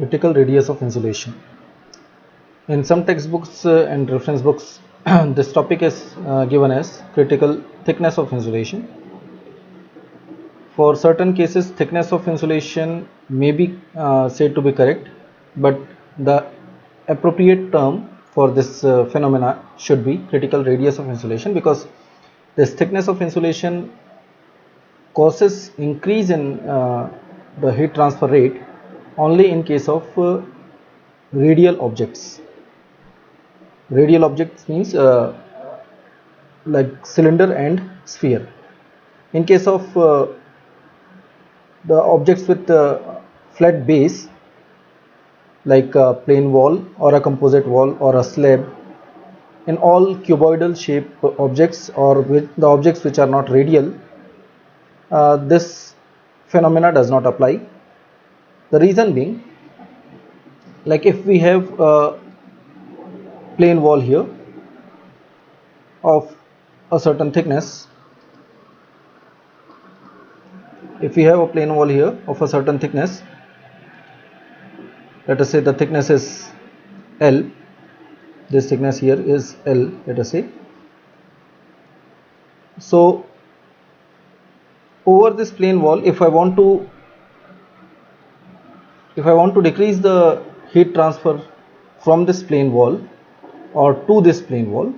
Critical radius of insulation. In some textbooks and reference books, this topic is given as critical thickness of insulation. For certain cases, thickness of insulation may be said to be correct, but the appropriate term for this phenomena should be critical radius of insulation, because this thickness of insulation causes increase in the heat transfer rate only in case of radial objects. Radial objects means like cylinder and sphere. In case of the objects with flat base, like a plain wall or a composite wall or a slab, in all cuboidal shape objects or with the objects which are not radial, this phenomena does not apply. The reason being, like if we have a plain wall here of a certain thickness, if we have a plain wall here of a certain thickness, let us say the thickness is L, this thickness here is L, let us say. So over this plain wall, if I want to decrease the heat transfer from this plain wall or to this plain wall,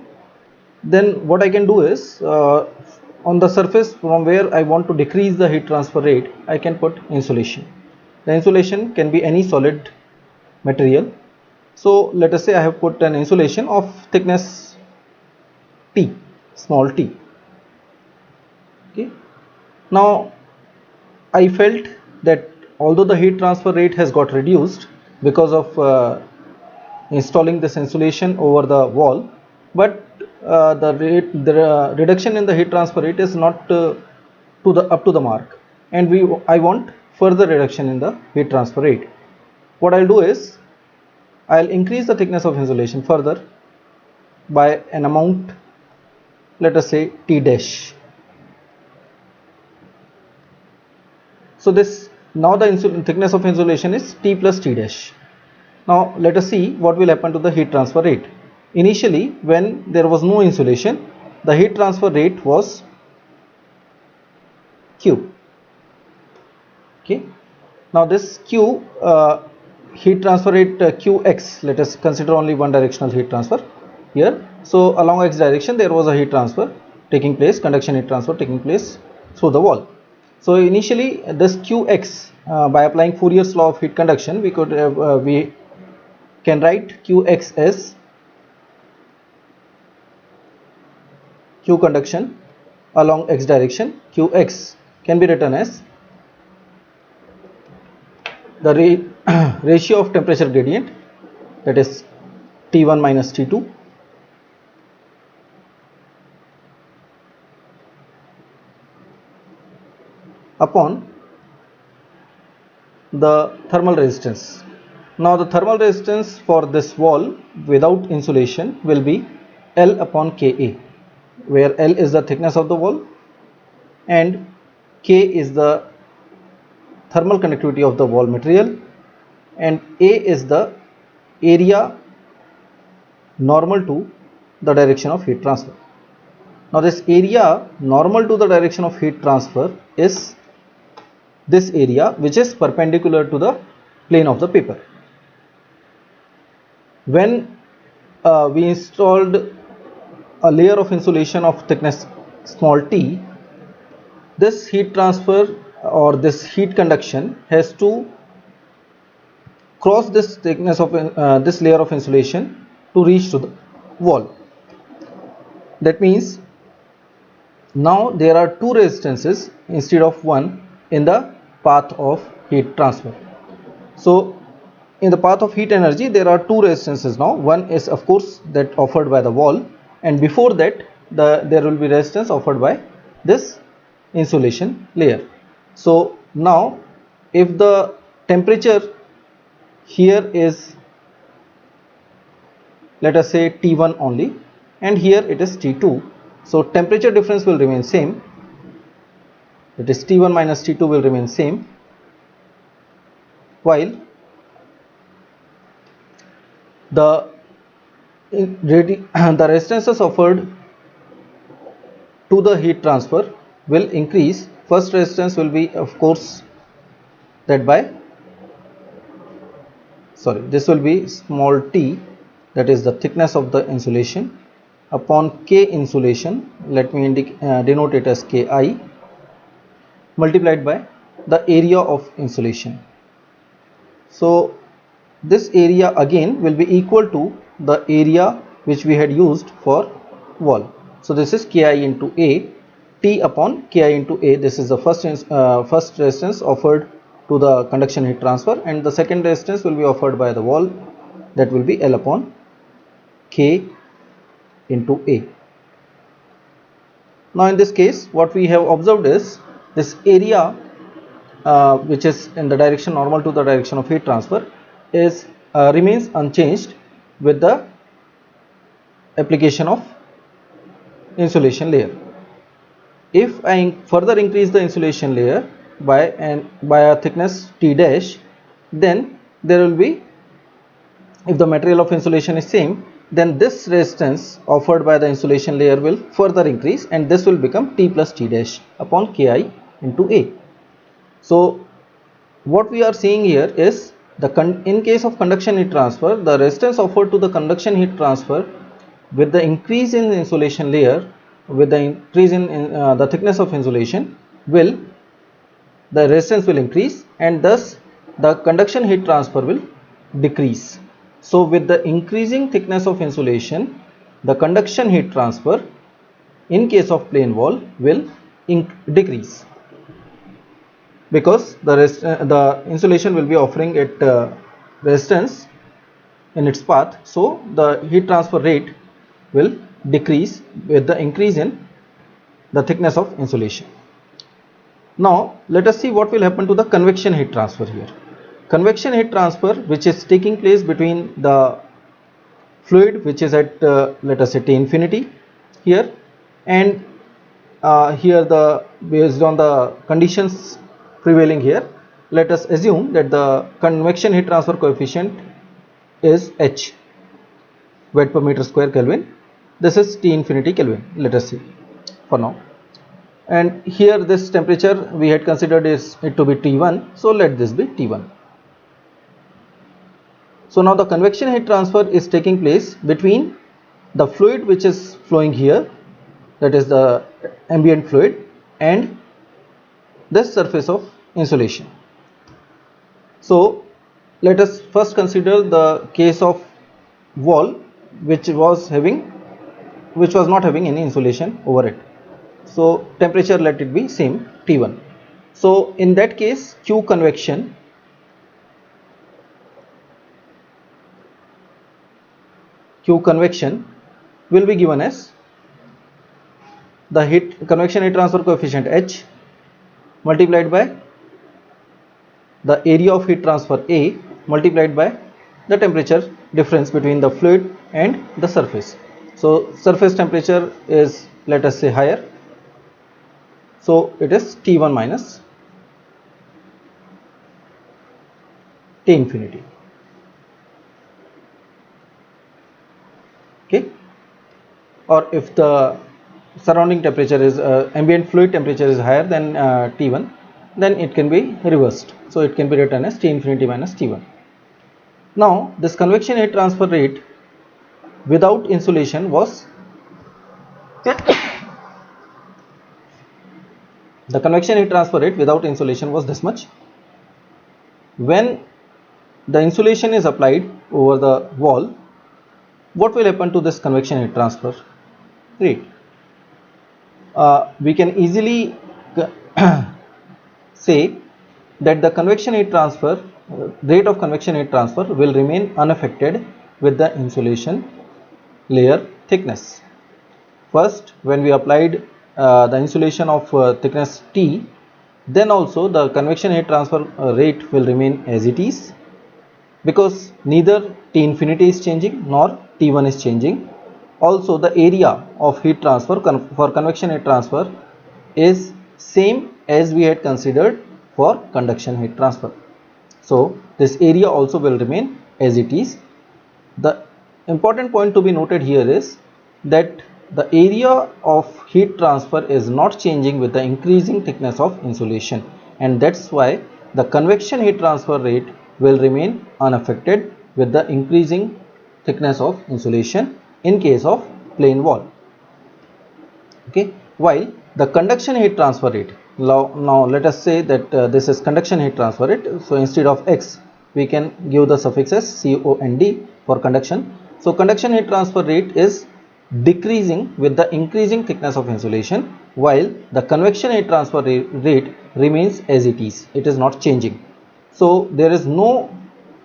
then what I can do is on the surface from where I want to decrease the heat transfer rate, I can put insulation. The insulation can be any solid material. So let us say I have put an insulation of thickness T, small t. Okay. Now I felt that although the heat transfer rate has got reduced because of installing this insulation over the wall, but the reduction in the heat transfer rate is not up to the mark, and I want further reduction in the heat transfer rate. What I'll do is I'll increase the thickness of insulation further by an amount, let us say T dash. So this, now the thickness of insulation is T plus T dash. Now let us see what will happen to the heat transfer rate. Initially, when there was no insulation, the heat transfer rate was Q. Okay. Now this Q heat transfer rate Qx, let us consider only one directional heat transfer here. So along x direction there was a heat transfer taking place, conduction heat transfer taking place through the wall. So initially this Qx, by applying Fourier's law of heat conduction, we can write Qx as Q conduction along x direction. Qx can be written as the ratio of temperature gradient, that is T1 minus T2, upon the thermal resistance. Now the thermal resistance for this wall without insulation will be L upon Ka, where L is the thickness of the wall and K is the thermal conductivity of the wall material, and A is the area normal to the direction of heat transfer. Now this area normal to the direction of heat transfer is this area which is perpendicular to the plane of the paper. When we installed a layer of insulation of thickness small t, this heat transfer or this heat conduction has to cross this thickness of this layer of insulation to reach to the wall. That means now there are two resistances instead of one in the path of heat transfer. So in the path of heat energy there are two resistances now. One is of course that offered by the wall, and before that there will be resistance offered by this insulation layer. So now if the temperature here is, let us say T1 only, and here it is T2, so temperature difference will remain same, that is T1 minus T2 will remain same, while the the resistances offered to the heat transfer will increase. First resistance will be, of course, that by, sorry, this will be small t, that is the thickness of the insulation, upon K insulation, let me denote it as Ki, multiplied by the area of insulation. So this area again will be equal to the area which we had used for wall. So this is Ki into A, T upon Ki into A. This is the first resistance offered to the conduction heat transfer, and the second resistance will be offered by the wall, that will be L upon K into A. Now in this case what we have observed is this area which is in the direction normal to the direction of heat transfer is remains unchanged with the application of insulation layer. If I further increase the insulation layer by a thickness T dash, then there will be, if the material of insulation is same, then this resistance offered by the insulation layer will further increase, and this will become T plus T dash upon Ki into A. So what we are seeing here is in case of conduction heat transfer, the resistance offered to the conduction heat transfer with the increase in insulation layer, with the increase in the thickness of insulation, the resistance will increase, and thus the conduction heat transfer will decrease. So with the increasing thickness of insulation, the conduction heat transfer in case of plane wall will decrease, because the insulation will be offering it resistance in its path. So the heat transfer rate will decrease with the increase in the thickness of insulation. Now let us see what will happen to the convection heat transfer here. Convection heat transfer, which is taking place between the fluid which is at let us say T infinity here, and here based on the conditions prevailing here, let us assume that the convection heat transfer coefficient is H, watt per meter square Kelvin. This is T infinity Kelvin, let us see for now. And here this temperature we had considered is it to be T1, so let this be T1. So now the convection heat transfer is taking place between the fluid which is flowing here, that is the ambient fluid, and this surface of insulation. So let us first consider the case of wall which was not having any insulation over it. So temperature, let it be same T1. So in that case Q convection will be given as the convection heat transfer coefficient H multiplied by the area of heat transfer A multiplied by the temperature difference between the fluid and the surface. So surface temperature is, let us say, higher, so it is T1 minus T infinity. Okay, or if the surrounding temperature is ambient fluid temperature is higher than T1, then it can be reversed, so it can be written as T infinity minus T1. Now this convection heat transfer rate without insulation was the convection heat transfer rate without insulation was this much. When the insulation is applied over the wall, what will happen to this convection heat transfer rate? We can easily say that the convection heat transfer rate of convection heat transfer will remain unaffected with the insulation layer thickness. First, when we applied the insulation of thickness T, then also the convection heat transfer rate will remain as it is, because neither T infinity is changing nor T1 is changing. Also the area of heat transfer for convection heat transfer is same as we had considered for conduction heat transfer. So this area also will remain as it is. The important point to be noted here is that the area of heat transfer is not changing with the increasing thickness of insulation, and that's why the convection heat transfer rate will remain unaffected with the increasing thickness of insulation in case of plain wall. Okay, while the conduction heat transfer rate, now let us say that this is conduction heat transfer rate, so instead of x we can give the suffix as COND for conduction. So conduction heat transfer rate is decreasing with the increasing thickness of insulation, while the convection heat transfer rate remains as it is not changing. So there is no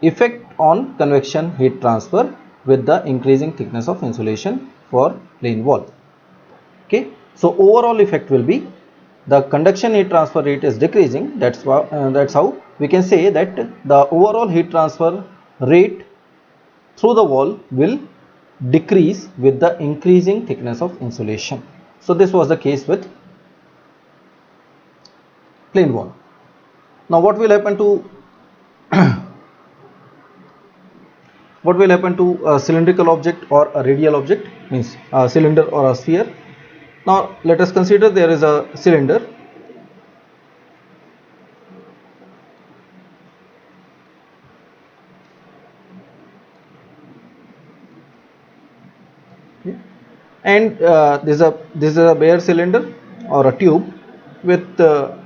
effect on convection heat transfer with the increasing thickness of insulation for plain wall. Okay, so overall effect will be the conduction heat transfer rate is decreasing. That's how we can say that the overall heat transfer rate through the wall will decrease with the increasing thickness of insulation. So this was the case with plain wall. Now what will happen to a cylindrical object or a radial object, means a cylinder or a sphere. Now let us consider there is a cylinder. Okay. And this is a bare cylinder or a tube with the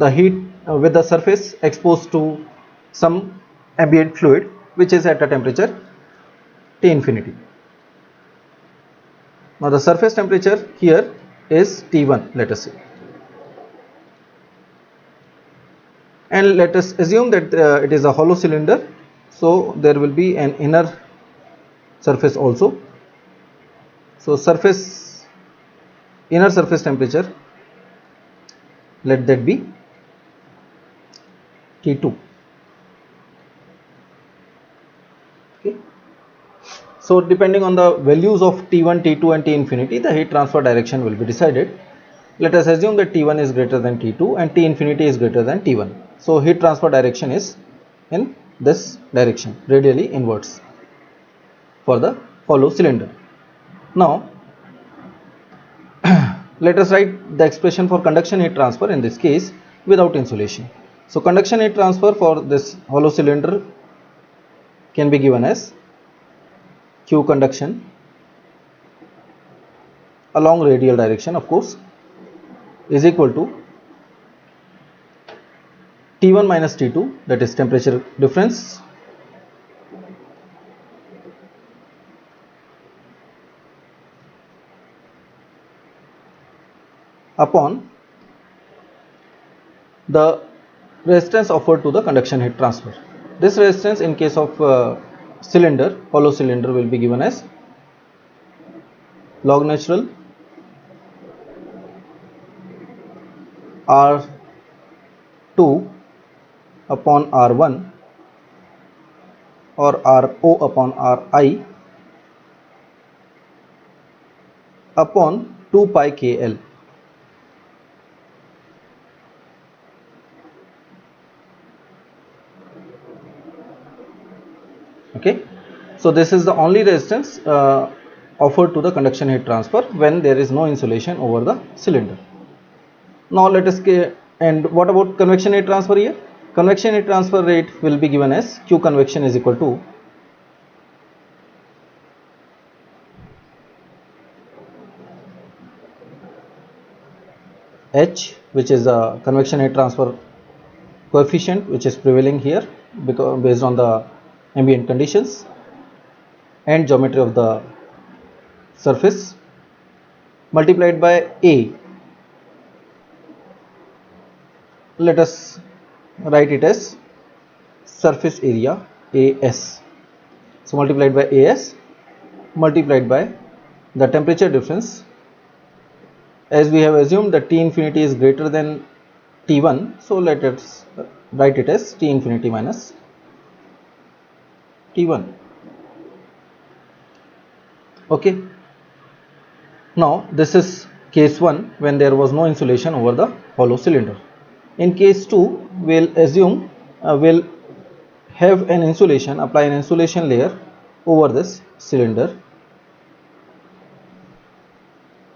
heat with the surface exposed to some ambient fluid which is at a temperature T infinity. Now the surface temperature here is T1, let us say, and let us assume that it is a hollow cylinder, so there will be an inner surface also. So inner surface temperature, let that be T2. Okay. So depending on the values of T1, T2 and T infinity, the heat transfer direction will be decided. Let us assume that T1 is greater than T2 and T infinity is greater than T1. So heat transfer direction is in this direction, radially inwards, for the hollow cylinder. Now let us write the expression for conduction heat transfer in this case without insulation. So conduction heat transfer for this hollow cylinder can be given as Q conduction along radial direction, of course, is equal to T1 minus T2, that is temperature difference, upon the resistance offered to the conduction heat transfer. This resistance in case of hollow cylinder will be given as log natural R2 upon R1 or RO upon RI upon 2 pi KL. Okay, so this is the only resistance offered to the conduction heat transfer when there is no insulation over the cylinder. Now let us and what about convection heat transfer here? Convection heat transfer rate will be given as Q convection is equal to H, which is the convection heat transfer coefficient which is prevailing here because based on the ambient conditions and geometry of the surface, multiplied by A. Let us write it as surface area AS. So multiplied by AS multiplied by the temperature difference, as we have assumed that T infinity is greater than T1, so let us write it as T infinity minus T1. Okay, now this is case 1 when there was no insulation over the hollow cylinder. In case 2, we'll assume we'll have an insulation, apply an insulation layer over this cylinder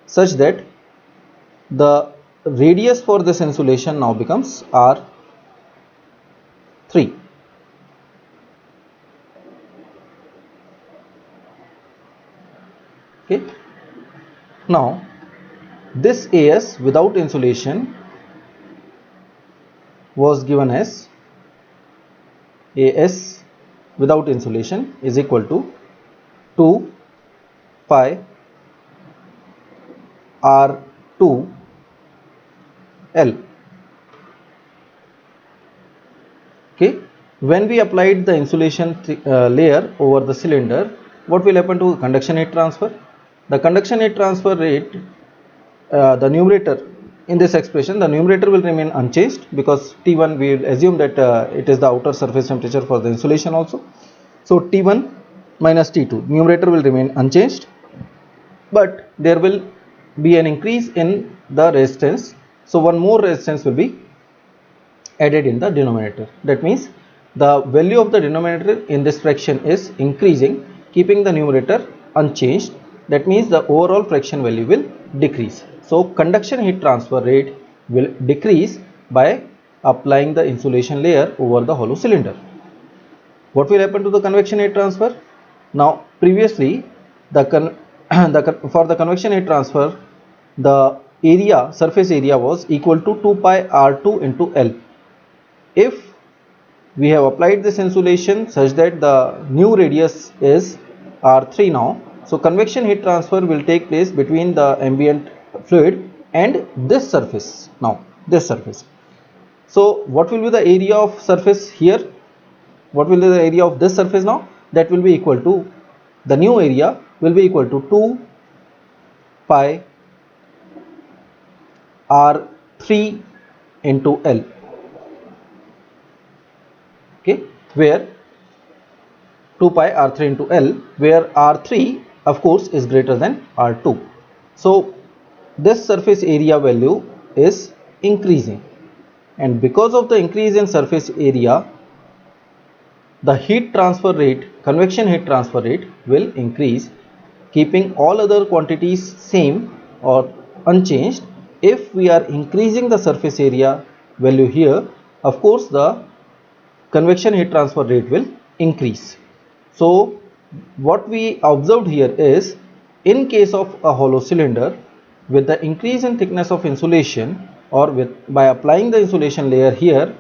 such that the radius for this insulation now becomes R3. Okay. Now this AS without insulation was given as AS without insulation is equal to 2 pi R2 L. Okay, when we applied the insulation layer over the cylinder, what will happen to conduction heat transfer? The conduction heat transfer rate, the numerator in this expression, the numerator will remain unchanged because T1 we will assume that it is the outer surface temperature for the insulation also. So T1 minus T2, numerator will remain unchanged, but there will be an increase in the resistance. So one more resistance will be added in the denominator. That means the value of the denominator in this fraction is increasing, keeping the numerator unchanged. That means the overall fraction value will decrease. So conduction heat transfer rate will decrease by applying the insulation layer over the hollow cylinder. What will happen to the convection heat transfer? Now previously for the convection heat transfer, the area, surface area was equal to 2 pi R2 into L. If we have applied this insulation such that the new radius is R3 now, so convection heat transfer will take place between the ambient fluid and this surface. Now this surface. So what will be the area of surface here? What will be the area of this surface now? That will be equal to, the new area will be equal to 2 pi R3 into L. Okay, where 2 pi R3 into L, where R3 of course is greater than R2. So this surface area value is increasing, and because of the increase in surface area, the heat transfer rate, convection heat transfer rate will increase, keeping all other quantities same or unchanged. If we are increasing the surface area value here, of course the convection heat transfer rate will increase. So what we observed here is, in case of a hollow cylinder, with the increase in thickness of insulation, or by applying the insulation layer here,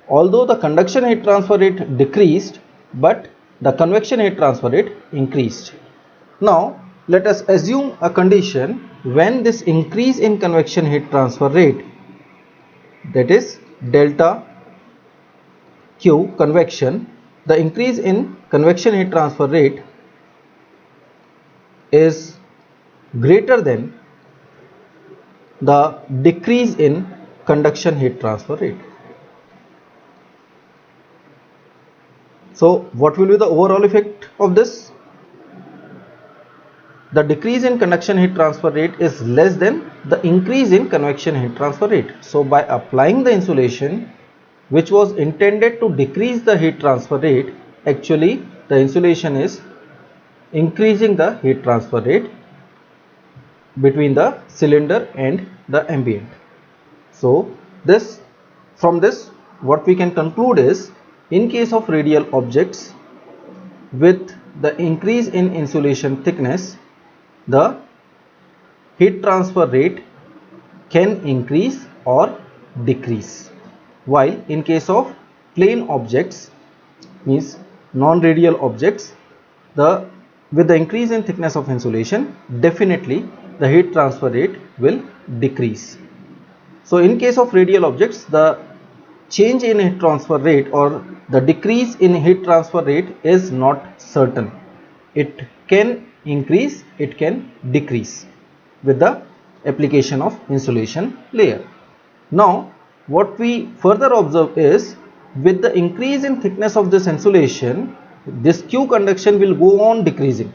although the conduction heat transfer rate decreased, but the convection heat transfer rate increased. Now let us assume a condition when this increase in convection heat transfer rate, that is delta Q convection, the increase in convection heat transfer rate is greater than the decrease in conduction heat transfer rate. So what will be the overall effect of this? The decrease in conduction heat transfer rate is less than the increase in convection heat transfer rate. So by applying the insulation which was intended to decrease the heat transfer rate, actually the insulation is increasing the heat transfer rate between the cylinder and the ambient. So from this what we can conclude is, in case of radial objects with the increase in insulation thickness, the heat transfer rate can increase or decrease, while in case of plane objects, means non-radial objects, with the increase in thickness of insulation, definitely the heat transfer rate will decrease. So in case of radial objects, the change in heat transfer rate or the decrease in heat transfer rate is not certain. It can increase, it can decrease with the application of insulation layer. Now what we further observe is, with the increase in thickness of this insulation, this Q conduction will go on decreasing,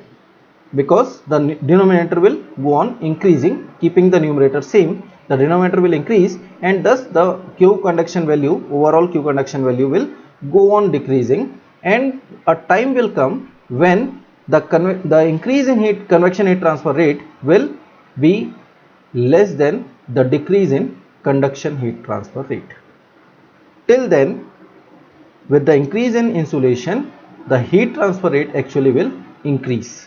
because the denominator will go on increasing, keeping the numerator same. The denominator will increase, and thus the Q conduction value, overall Q conduction value will go on decreasing, and a time will come when the increase in convection heat transfer rate will be less than the decrease in conduction heat transfer rate. Till then, with the increase in insulation, the heat transfer rate actually will increase.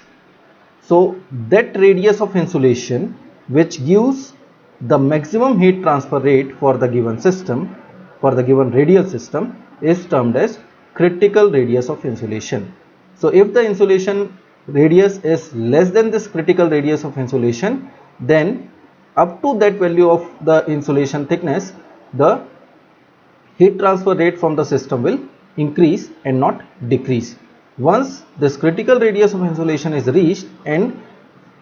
So that radius of insulation which gives the maximum heat transfer rate for the given system, for the given radial system, is termed as critical radius of insulation. So if the insulation radius is less than this critical radius of insulation, then up to that value of the insulation thickness, the heat transfer rate from the system will increase and not decrease. Once this critical radius of insulation is reached and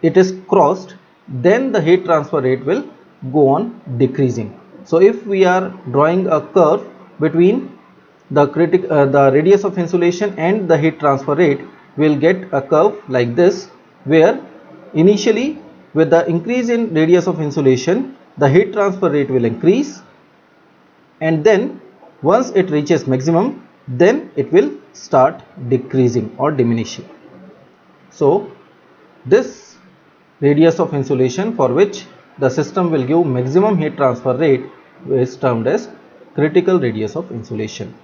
it is crossed, then the heat transfer rate will go on decreasing. So if we are drawing a curve between the radius of insulation and the heat transfer rate, we will get a curve like this, where initially with the increase in radius of insulation, the heat transfer rate will increase, and then once it reaches maximum, then it will start decreasing or diminishing. So this radius of insulation for which the system will give maximum heat transfer rate is termed as critical radius of insulation.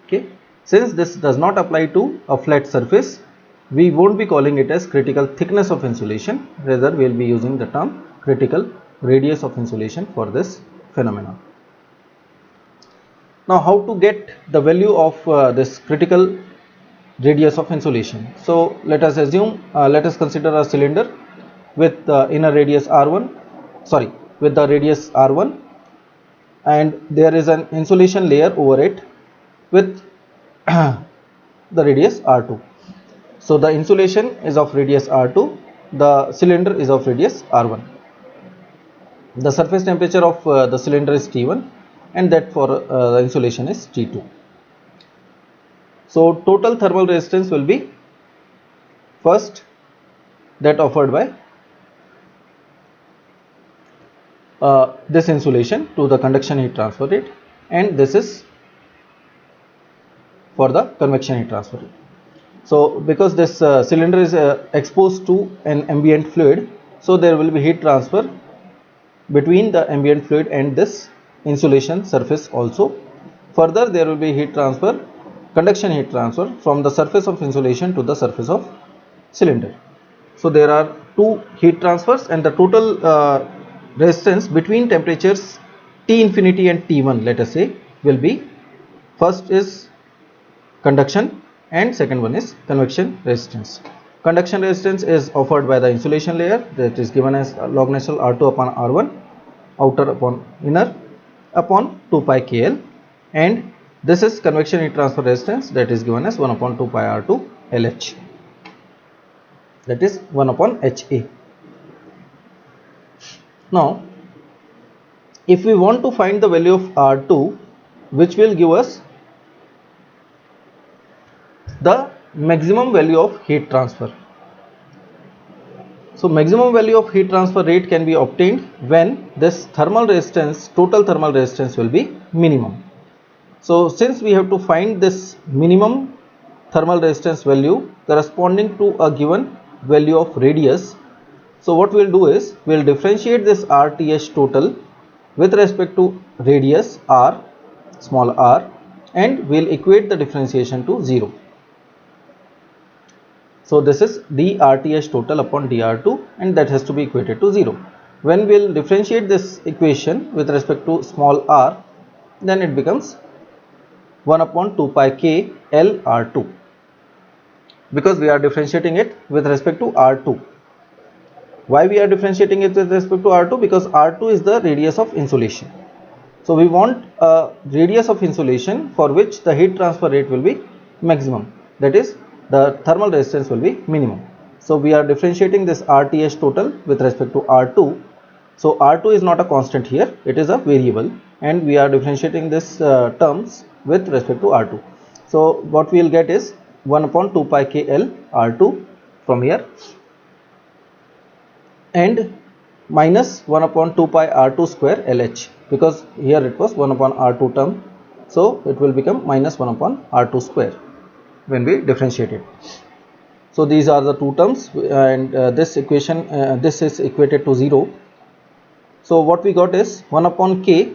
Okay, since this does not apply to a flat surface, we won't be calling it as critical thickness of insulation, rather we will be using the term critical radius of insulation for this phenomenon. Now how to get the value of this critical radius of insulation? So let us assume, let us consider a cylinder with the inner radius R1, with the radius R1, and there is an insulation layer over it with the radius R2. So the insulation is of radius R2, the cylinder is of radius R1. The surface temperature of the cylinder is T1, and that for the insulation is T2. So total thermal resistance will be first that offered by this insulation to the conduction heat transfer rate, and this is for the convection heat transfer rate. So because this cylinder is exposed to an ambient fluid, so there will be heat transfer between the ambient fluid and this insulation surface also. Further, there will be heat transfer, conduction heat transfer from the surface of insulation to the surface of cylinder. So there are two heat transfers, and the total resistance between temperatures T infinity and T1, let us say, will be, first is conduction and second one is convection resistance. Conduction resistance is offered by the insulation layer, that is given as log natural R2 upon R1, outer upon inner, upon 2 pi KL, and this is convection heat transfer resistance, that is given as 1 upon 2 pi R2 LH, that is 1 upon HA. Now if we want to find the value of R2, which will give us the maximum value of heat transfer. So maximum value of heat transfer rate can be obtained when this thermal resistance, total thermal resistance, will be minimum. So since we have to find this minimum thermal resistance value corresponding to a given value of radius, so what we will do is we will differentiate this RTH total with respect to radius r, small r, and we will equate the differentiation to 0. So this is dRTH total upon dR2, and that has to be equated to 0. When we will differentiate this equation with respect to small r, then it becomes 1 upon 2 pi k L R2, because we are differentiating it with respect to R2. Why we are differentiating it with respect to R2? Because R2 is the radius of insulation. So we want a radius of insulation for which the heat transfer rate will be maximum, that is the thermal resistance will be minimum. So we are differentiating this RTH total with respect to R2. So R2 is not a constant here, it is a variable, and we are differentiating this terms with respect to R2. So what we will get is 1 upon 2 pi k L R2 from here, and minus 1 upon 2 pi R2 square LH, because here it was 1 upon R2 term. So it will become minus 1 upon R2 square when we differentiate it. So these are the two terms, and this equation, this is equated to 0. So what we got is 1 upon k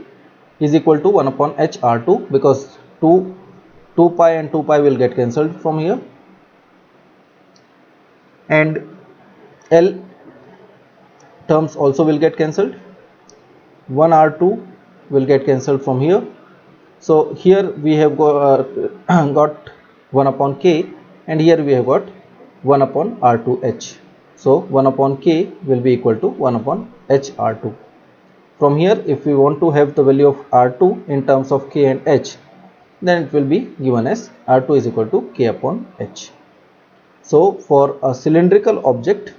is equal to 1 upon h R2, because 2 pi and 2 pi will get cancelled from here, and L terms also will get cancelled. 1 R2 will get cancelled from here. So here we have got 1 upon k, and here we have got 1 upon R2h. So 1 upon k will be equal to 1 upon h R2. From here, if we want to have the value of R2 in terms of k and h, then it will be given as R2 is equal to k upon h. So for a cylindrical object,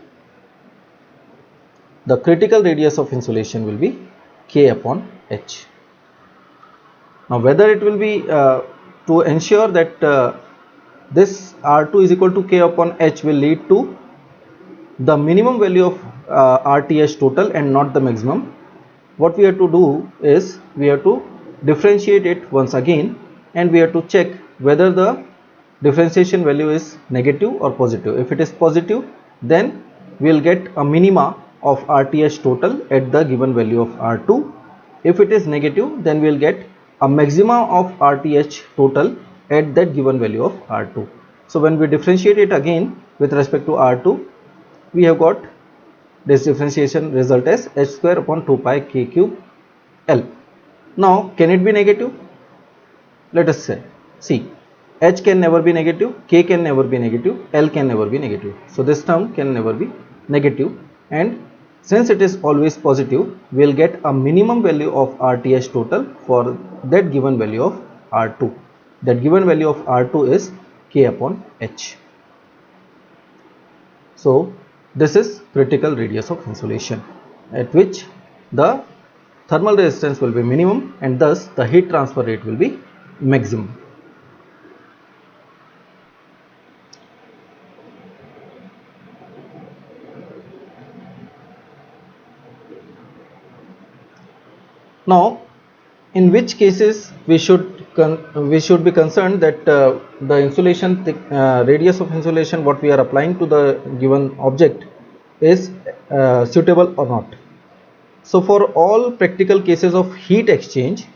the critical radius of insulation will be k upon h. Now whether it will be to ensure that this R2 is equal to k upon h will lead to the minimum value of RTH total and not the maximum, what we have to do is we have to differentiate it once again, and we have to check whether the differentiation value is negative or positive. If it is positive, then we will get a minima of RTH total at the given value of R2. If it is negative, then we will get a maxima of RTH total at that given value of R2. So when we differentiate it again with respect to R2, we have got this differentiation result as h square upon 2 pi k cube L. Now can it be negative? Let us say, see, h can never be negative, k can never be negative, L can never be negative. So this term can never be negative, and since it is always positive, we will get a minimum value of RTH total for that given value of R2. That given value of R2 is k upon h. So this is critical radius of insulation, at which the thermal resistance will be minimum, and thus the heat transfer rate will be maximum. Now, in which cases we should be concerned that the insulation radius of insulation what we are applying to the given object is suitable or not. So for all practical cases of heat exchange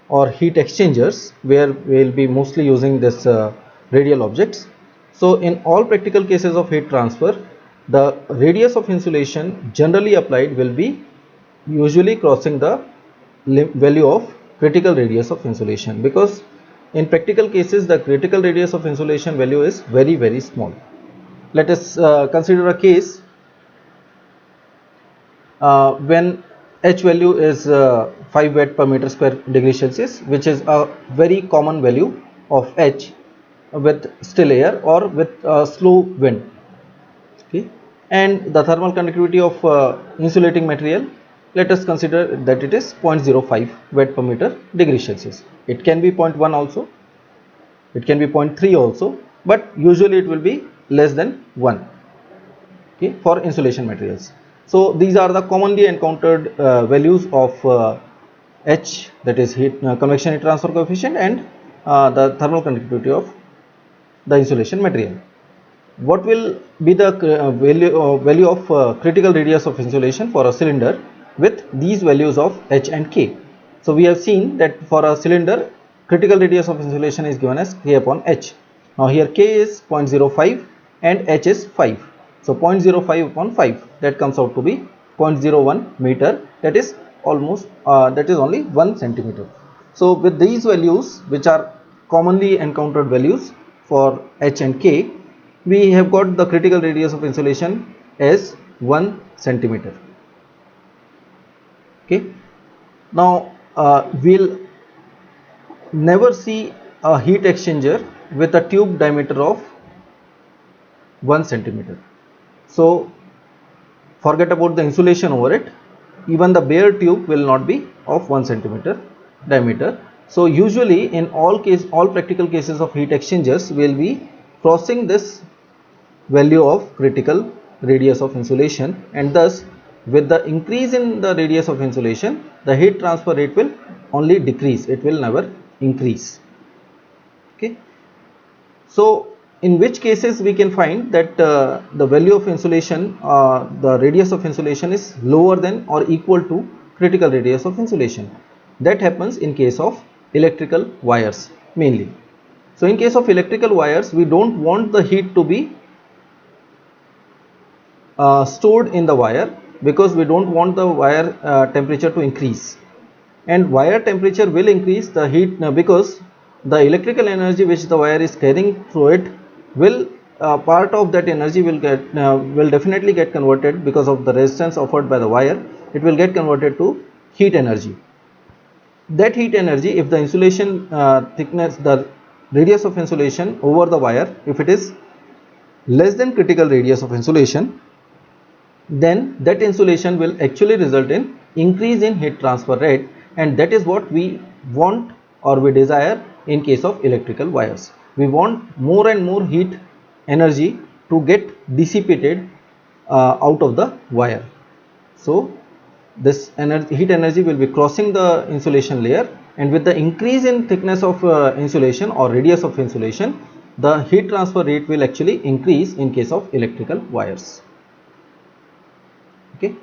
or heat exchangers, where we will be mostly using this radial objects, so in all practical cases of heat transfer, the radius of insulation generally applied will be usually crossing the value of critical radius of insulation, because in practical cases the critical radius of insulation value is very small. Let us consider a case when H value is 5 watt per meter square degree Celsius, which is a very common value of H with still air or with slow wind. Okay, and the thermal conductivity of insulating material, let us consider that it is 0.05 watt per meter degree Celsius. It can be 0.1 also, it can be 0.3 also, but usually it will be less than 1, okay, for insulation materials. So these are the commonly encountered values of H, that is heat convection heat transfer coefficient, and the thermal conductivity of the insulation material. What will be the value of critical radius of insulation for a cylinder with these values of H and K? So we have seen that for a cylinder, critical radius of insulation is given as K upon H. Now here K is 0.05 and H is 5. So 0.05 upon 5, that comes out to be 0.01 meter, that is almost that is only 1 centimeter. So with these values, which are commonly encountered values for H and K, we have got the critical radius of insulation as 1 centimeter. Okay, now we'll never see a heat exchanger with a tube diameter of 1 centimeter. So forget about the insulation over it, even the bare tube will not be of 1 centimeter diameter. So usually in all practical cases of heat exchangers, we will be crossing this value of critical radius of insulation, and thus with the increase in the radius of insulation, the heat transfer rate will only decrease, it will never increase. Okay. So in which cases we can find that the value of insulation, the radius of insulation is lower than or equal to critical radius of insulation. That happens in case of electrical wires mainly. So in case of electrical wires, we don't want the heat to be stored in the wire, because we don't want the wire temperature to increase, and wire temperature will increase the heat because the electrical energy which the wire is carrying through it will part of that energy will definitely get converted, because of the resistance offered by the wire, it will get converted to heat energy. That heat energy, if the insulation thickness, the radius of insulation over the wire, if it is less than critical radius of insulation, then that insulation will actually result in increase in heat transfer rate, and that is what we want or we desire in case of electrical wires. We want more and more heat energy to get dissipated out of the wire. So this heat energy will be crossing the insulation layer, and with the increase in thickness of insulation or radius of insulation, the heat transfer rate will actually increase in case of electrical wires. Okay.